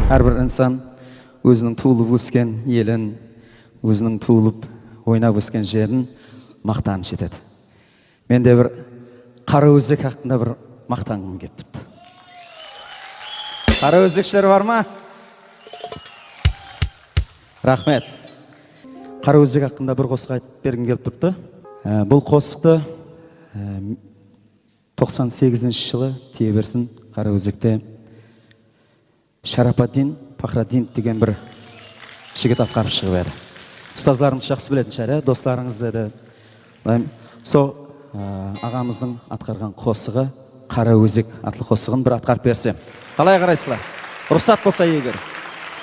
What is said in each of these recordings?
Әрбір инсан өзінің туылып өскен елін, өзінің туылып ойнап өскен жерін мақтаныш етеді. Мен де бір Қараөзек хақында бір мақтанғым келіп тұрды. Қараөзекшілер бар ма? Рахмет. Қараөзек хақында бір қосық айтып бергім келіп тұрды. Бұл қосықты 98 жылы тие берсін Қараөзекте Шарападдин Пахраддинов деген бір жігіт атқарып шығып еді. Ұстаздарымыз жақсы білетін шығар, достарыңыз еді. Сол ағамыздың атқарған қосығы Қараөзек атлы қосығын бір атқарып берсем. Қалай қарайсыздар? Рұқсат болса егер.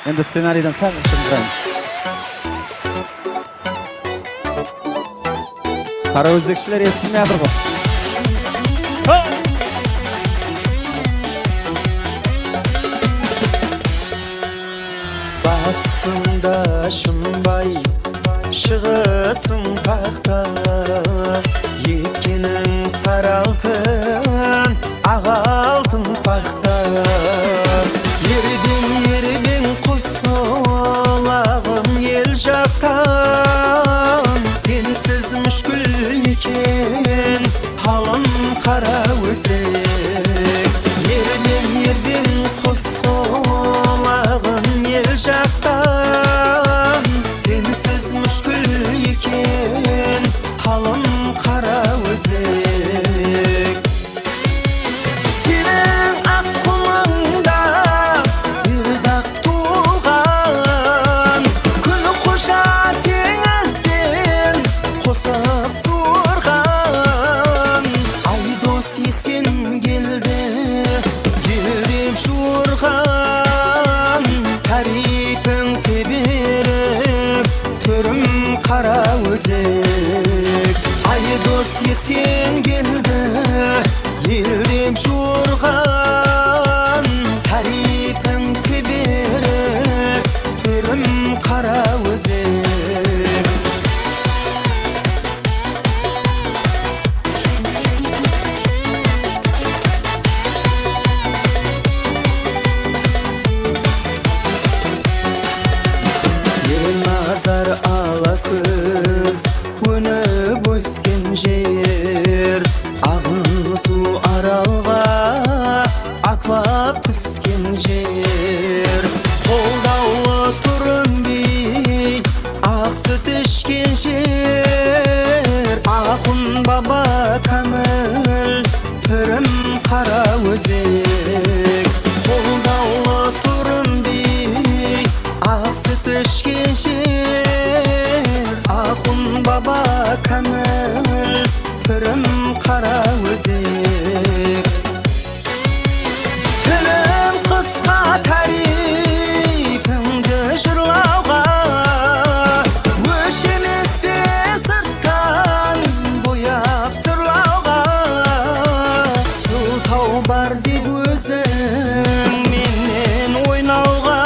Енді сценарийдан сәл шығындыраймыз. Қараөзекшілер естілмей жатыр ғой. Батысында шымбай, шығысың пақта, еккенің сары алтын, ақ алтын пақта. Ербең құс құлағым ел жақтан, сенсіз мүшкіл екен халым Қараөзек. Ербең құс құлағым ел жақтан, сенсіз мүшкіл екен халым Қараөзек. Сенің ақ құлыңда үрдақ туған, күн құша теңізден қосақ сұрған. Айдос есен келді, елдеп жұрған, тарифің теберіп, түрім Қараөзек. Айдос есен келді, елдеп жұрған, тарифің теберіп, түрім Қараөзек. Назар ала көз, өніп өскен жер, ағын су аралға атлап түскен жер. Қолдаулы тұрым бей, ақ сүт ішкен жер, ақын баба кәміл, түрім Қараөзек. Қолдаулы тұрым бей, ақ сүт ішкен жер, ақын баба кәміл, түрім Қараөзек. Тілім қысқа тарифіңді жырлауға, өшемес пе сырттан бояп сырлауға. Сылтау бар деп өзің менен ойнауға,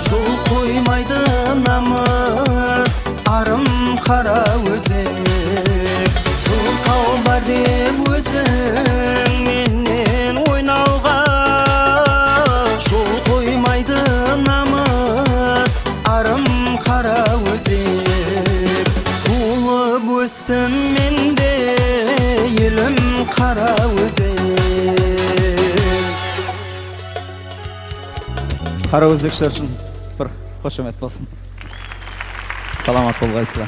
жол қоймайды намыс арым Қараөзек. Сылтау бар деп өзің менен ойнауға, жол қоймайды намыс арым Қараөзек. Туылып өстім менде елім Қараөзек. Қараөзекшілер үшін бір қошемет болсын. Саламат болғайсыздар.